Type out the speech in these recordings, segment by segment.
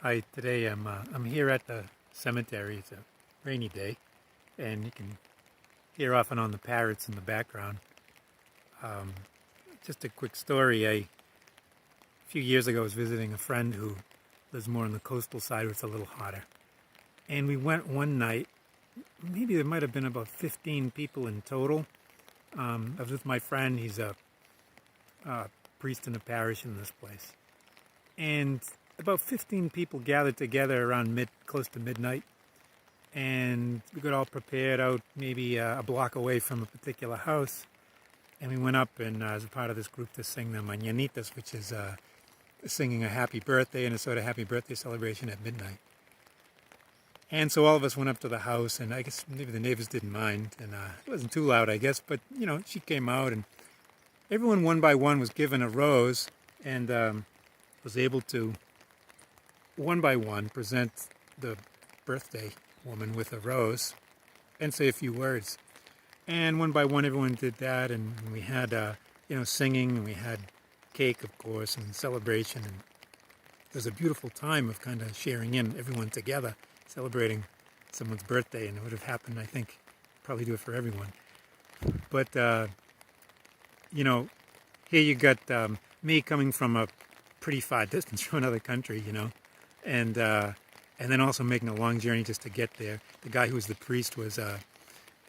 Hi, today I'm here at the cemetery. It's a rainy day, and you can hear off and on the parrots in the background. Um, just a quick story. A few years ago, I was visiting a friend who lives more on the coastal side, where it's a little hotter. And we went one night. Maybe there might have been about 15 people in total. I was with my friend. He's a priest in the parish in this place, and about 15 people gathered together around close to midnight, and we got all prepared out maybe a block away from a particular house, and we went up and as a part of this group to sing the mañanitas, which is singing a happy birthday and a sort of happy birthday celebration at midnight. And so all of us went up to the house, and I guess maybe the neighbors didn't mind, and it wasn't too loud, I guess, but she came out, and everyone one by one was given a rose, and was able to one by one present the birthday woman with a rose and say a few words. And one by one, everyone did that, and we had, singing, and we had cake, of course, and celebration. And it was a beautiful time of kind of sharing in everyone together, celebrating someone's birthday, and it would have happened, I think, probably do it for everyone. But, here you got me coming from a pretty far distance from another country, and then also making a long journey just to get there. The guy who was the priest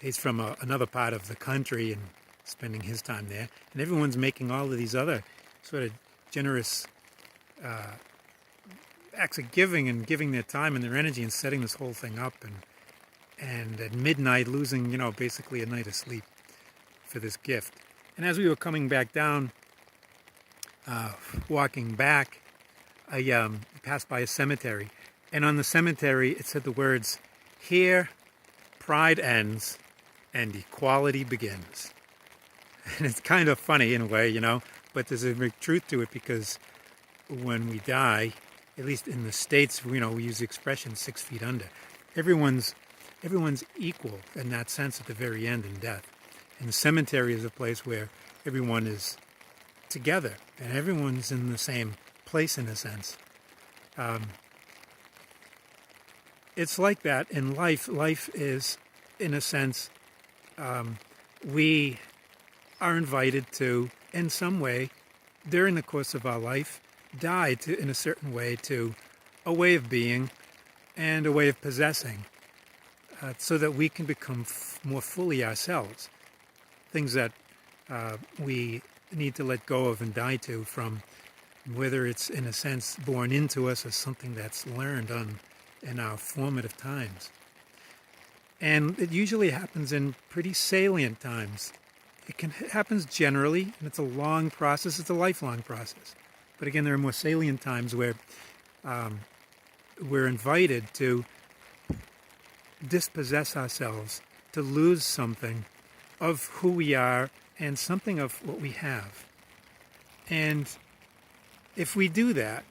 he's from another part of the country and spending his time there. And everyone's making all of these other sort of generous acts of giving and giving their time and their energy and setting this whole thing up. And at midnight, losing, basically a night of sleep for this gift. And as we were coming back down, walking back, I passed by a cemetery, and on the cemetery it said the words, "Here, pride ends and equality begins." And it's kind of funny in a way, but there's a big truth to it, because when we die, at least in the States, we use the expression 6 feet under. Everyone's equal in that sense at the very end in death. And the cemetery is a place where everyone is together and everyone's in the same place in a sense. It's like that in life. Life is, in a sense, we are invited to, in some way, during the course of our life, die in a certain way to a way of being and a way of possessing, so that we can become more fully ourselves. Things that we need to let go of and die to, from whether it's in a sense born into us or something that's learned in our formative times. And it usually happens in pretty salient times. It happens generally, and it's a long process. It's a lifelong process. But again, there are more salient times where we're invited to dispossess ourselves, to lose something of who we are and something of what we have. And if we do that,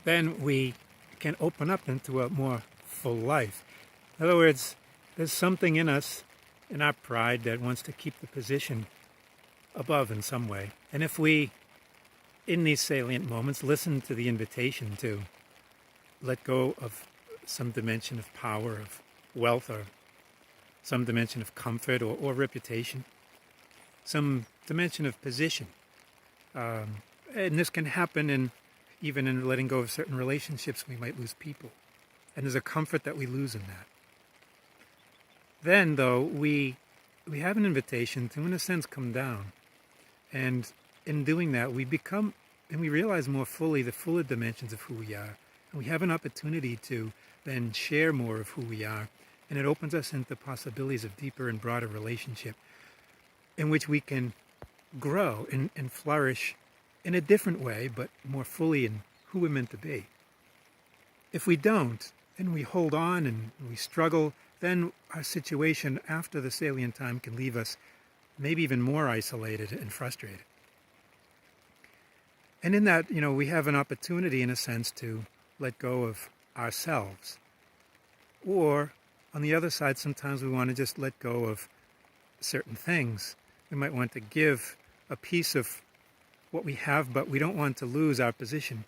then we can open up into a more full life. In other words, there's something in us, in our pride, that wants to keep the position above in some way. And if we, in these salient moments, listen to the invitation to let go of some dimension of power, of wealth, or some dimension of comfort or reputation, some dimension of position. And this can happen even in letting go of certain relationships. We might lose people. And there's a comfort that we lose in that. Then, though, we have an invitation to, in a sense, come down. And in doing that, we become, and we realize more fully the fuller dimensions of who we are. And we have an opportunity to then share more of who we are. And it opens us into possibilities of deeper and broader relationship, in which we can grow and flourish in a different way, but more fully in who we're meant to be. If we don't, and we hold on and we struggle, then our situation after the salient time can leave us maybe even more isolated and frustrated. And in that, we have an opportunity, in a sense, to let go of ourselves. Or, on the other side, sometimes we want to just let go of certain things. We might want to give a piece of what we have, but we don't want to lose our position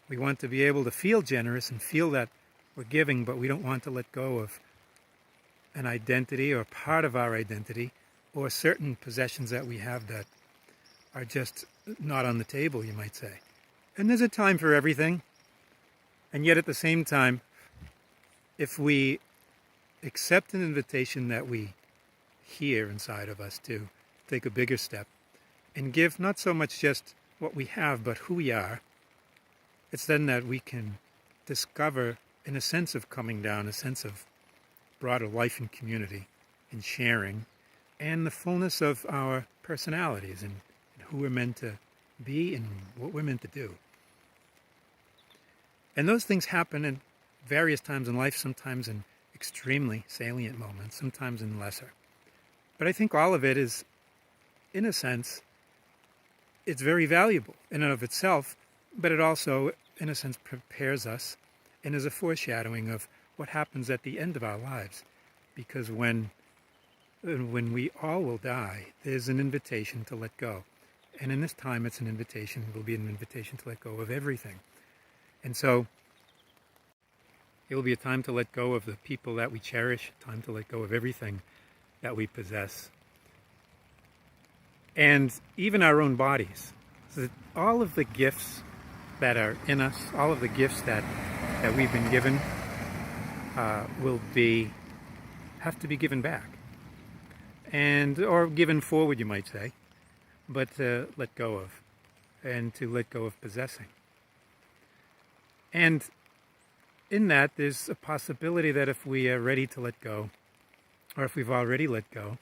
We want to be able to feel generous and feel that we're giving, but we don't want to let go of an identity or part of our identity or certain possessions that we have that are just not on the table, you might say. And there's a time for everything. And yet at the same time, if we accept an invitation that we hear inside of us to take a bigger step and give not so much just what we have, but who we are, it's then that we can discover, in a sense of coming down, a sense of broader life and community and sharing, and the fullness of our personalities and who we're meant to be and what we're meant to do. And those things happen in various times in life, sometimes in extremely salient moments, sometimes in lesser. But I think all of it is, in a sense, it's very valuable in and of itself, but it also, in a sense, prepares us and is a foreshadowing of what happens at the end of our lives. Because when we all will die, there's an invitation to let go. And in this time, it's an invitation, it will be an invitation to let go of everything. And so it will be a time to let go of the people that we cherish, a time to let go of everything that we possess. And even our own bodies. So that all of the gifts that are in us, all of the gifts that we've been given will have to be given back. Or given forward, you might say, but to let go of, and to let go of possessing. And in that, there's a possibility that if we are ready to let go, or if we've already let go,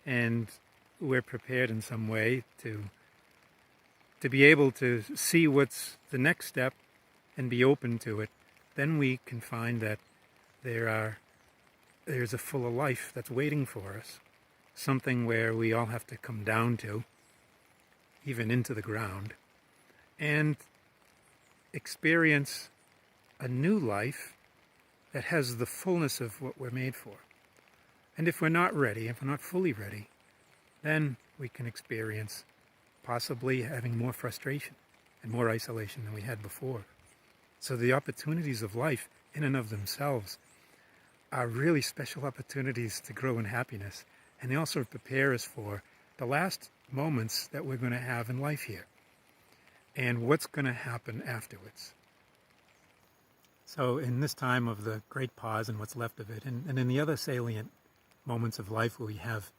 and we're prepared in some way to be able to see what's the next step and be open to it, then we can find that there's a fuller life that's waiting for us, something where we all have to come down to, even into the ground, and experience a new life that has the fullness of what we're made for. And if we're not ready, if we're not fully ready, then we can experience possibly having more frustration and more isolation than we had before. So the opportunities of life in and of themselves are really special opportunities to grow in happiness. And they also prepare us for the last moments that we're going to have in life here and what's going to happen afterwards. So in this time of the great pause and what's left of it, and in the other salient moments of life where we have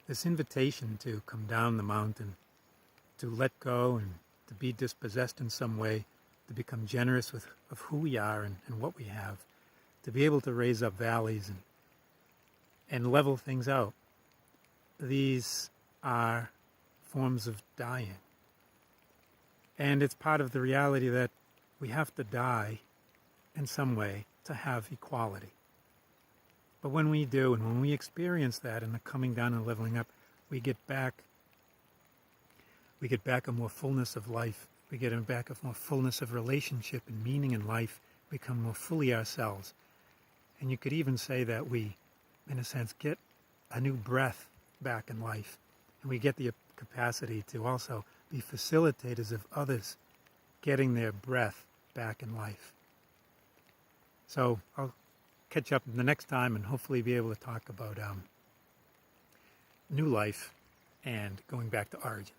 this invitation to come down the mountain, to let go and to be dispossessed in some way, to become generous of who we are and what we have, to be able to raise up valleys and level things out. These are forms of dying. And it's part of the reality that we have to die in some way to have equality. But when we do, and when we experience that in the coming down and leveling up, we get back a more fullness of life. We get back a more fullness of relationship and meaning in life, become more fully ourselves. And you could even say that we, in a sense, get a new breath back in life. And we get the capacity to also be facilitators of others getting their breath back in life. So I'll catch up the next time and hopefully be able to talk about new life and going back to origins.